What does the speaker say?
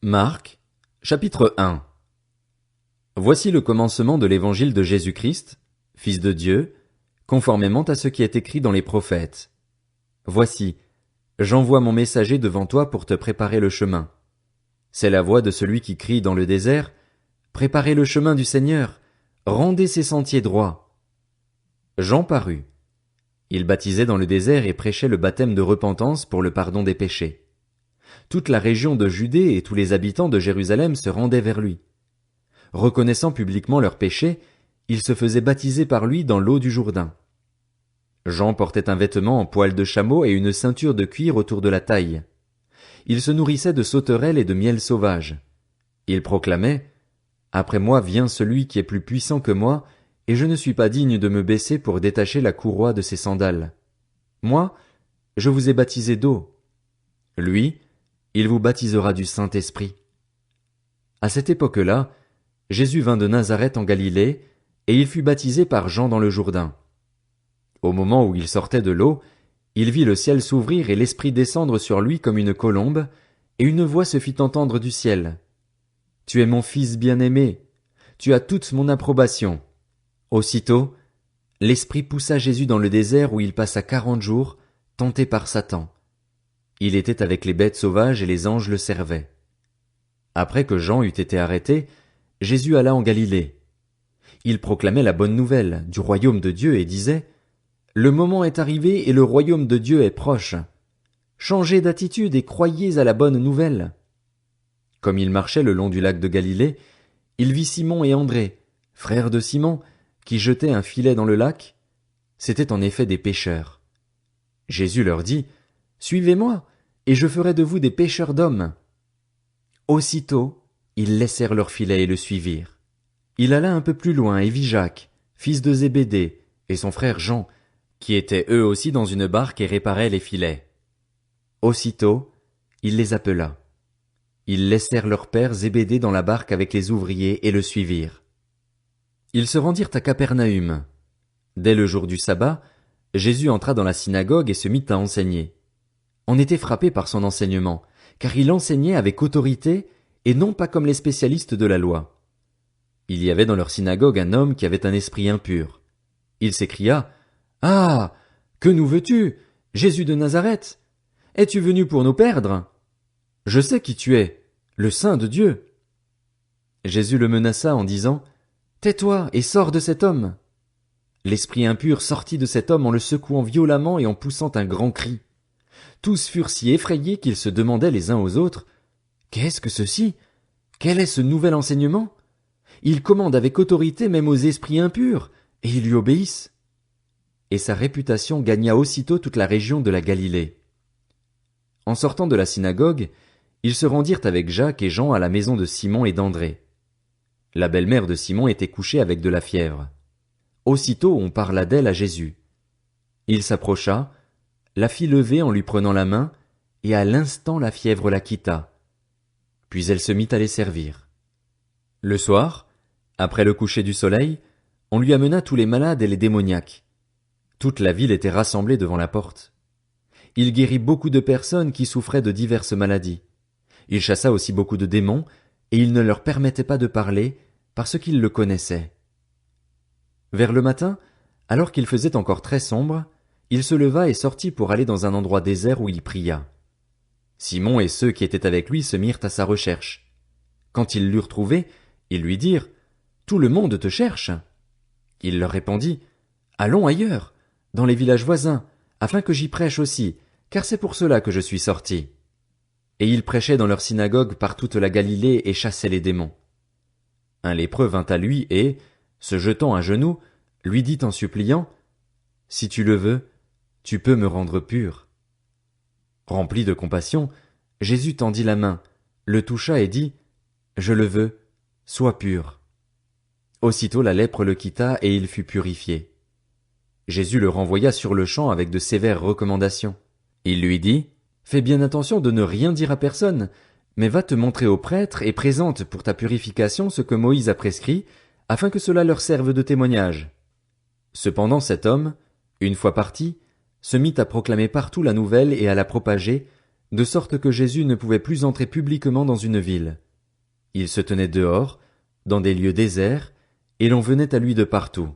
Marc, chapitre 1. Voici le commencement de l'évangile de Jésus-Christ, Fils de Dieu, conformément à ce qui est écrit dans les prophètes. Voici, j'envoie mon messager devant toi pour te préparer le chemin. C'est la voix de celui qui crie dans le désert, préparez le chemin du Seigneur, rendez ses sentiers droits. Jean parut. Il baptisait dans le désert et prêchait le baptême de repentance pour le pardon des péchés. Toute la région de Judée et tous les habitants de Jérusalem se rendaient vers lui. Reconnaissant publiquement leurs péchés, ils se faisaient baptiser par lui dans l'eau du Jourdain. Jean portait un vêtement en poil de chameau et une ceinture de cuir autour de la taille. Il se nourrissait de sauterelles et de miel sauvage. Il proclamait « Après moi vient celui qui est plus puissant que moi, et je ne suis pas digne de me baisser pour détacher la courroie de ses sandales. Moi, je vous ai baptisé d'eau. Lui, il vous baptisera du Saint-Esprit. » À cette époque-là, Jésus vint de Nazareth en Galilée, et il fut baptisé par Jean dans le Jourdain. Au moment où il sortait de l'eau, il vit le ciel s'ouvrir et l'Esprit descendre sur lui comme une colombe, et une voix se fit entendre du ciel. « Tu es mon Fils bien-aimé, tu as toute mon approbation. » Aussitôt, l'Esprit poussa Jésus dans le désert où il passa 40 jours, tenté par Satan. Il était avec les bêtes sauvages et les anges le servaient. Après que Jean eut été arrêté, Jésus alla en Galilée. Il proclamait la bonne nouvelle du royaume de Dieu et disait « Le moment est arrivé et le royaume de Dieu est proche. Changez d'attitude et croyez à la bonne nouvelle. » Comme il marchait le long du lac de Galilée, il vit Simon et André, frères de Simon, qui jetaient un filet dans le lac. C'étaient en effet des pêcheurs. Jésus leur dit « Suivez-moi, et je ferai de vous des pêcheurs d'hommes. » Aussitôt, ils laissèrent leur filet et le suivirent. Il alla un peu plus loin et vit Jacques, fils de Zébédée, et son frère Jean, qui étaient eux aussi dans une barque et réparaient les filets. Aussitôt, il les appela. Ils laissèrent leur père Zébédée dans la barque avec les ouvriers et le suivirent. Ils se rendirent à Capernaüm. Dès le jour du sabbat, Jésus entra dans la synagogue et se mit à enseigner. On était frappé par son enseignement, car il enseignait avec autorité et non pas comme les spécialistes de la loi. Il y avait dans leur synagogue un homme qui avait un esprit impur. Il s'écria « Ah! Que nous veux-tu, Jésus de Nazareth? Es-tu venu pour nous perdre? Je sais qui tu es, le Saint de Dieu. » Jésus le menaça en disant « Tais-toi et sors de cet homme. » L'esprit impur sortit de cet homme en le secouant violemment et en poussant un grand cri. Tous furent si effrayés qu'ils se demandaient les uns aux autres « Qu'est-ce que ceci? Quel est ce nouvel enseignement? Il commande avec autorité même aux esprits impurs, et ils lui obéissent. » Et sa réputation gagna aussitôt toute la région de la Galilée. En sortant de la synagogue, ils se rendirent avec Jacques et Jean à la maison de Simon et d'André. La belle-mère de Simon était couchée avec de la fièvre. Aussitôt on parla d'elle à Jésus. Il s'approcha, la fit lever en lui prenant la main, et à l'instant la fièvre la quitta. Puis elle se mit à les servir. Le soir, après le coucher du soleil, on lui amena tous les malades et les démoniaques. Toute la ville était rassemblée devant la porte. Il guérit beaucoup de personnes qui souffraient de diverses maladies. Il chassa aussi beaucoup de démons, et il ne leur permettait pas de parler, parce qu'ils le connaissaient. Vers le matin, alors qu'il faisait encore très sombre, il se leva et sortit pour aller dans un endroit désert où il pria. Simon et ceux qui étaient avec lui se mirent à sa recherche. Quand ils l'eurent trouvé, ils lui dirent « Tout le monde te cherche. » Il leur répondit « Allons ailleurs, dans les villages voisins, afin que j'y prêche aussi, car c'est pour cela que je suis sorti. » Et il prêchait dans leur synagogue par toute la Galilée et chassait les démons. Un lépreux vint à lui et, se jetant à genoux, lui dit en suppliant « Si tu le veux, tu peux me rendre pur. » Rempli de compassion, Jésus tendit la main, le toucha et dit « Je le veux, sois pur. » Aussitôt la lèpre le quitta et il fut purifié. Jésus le renvoya sur-le-champ avec de sévères recommandations. Il lui dit « Fais bien attention de ne rien dire à personne, mais va te montrer aux prêtres et présente pour ta purification ce que Moïse a prescrit, afin que cela leur serve de témoignage. » Cependant cet homme, une fois parti, se mit à proclamer partout la nouvelle et à la propager, de sorte que Jésus ne pouvait plus entrer publiquement dans une ville. Il se tenait dehors, dans des lieux déserts, et l'on venait à lui de partout.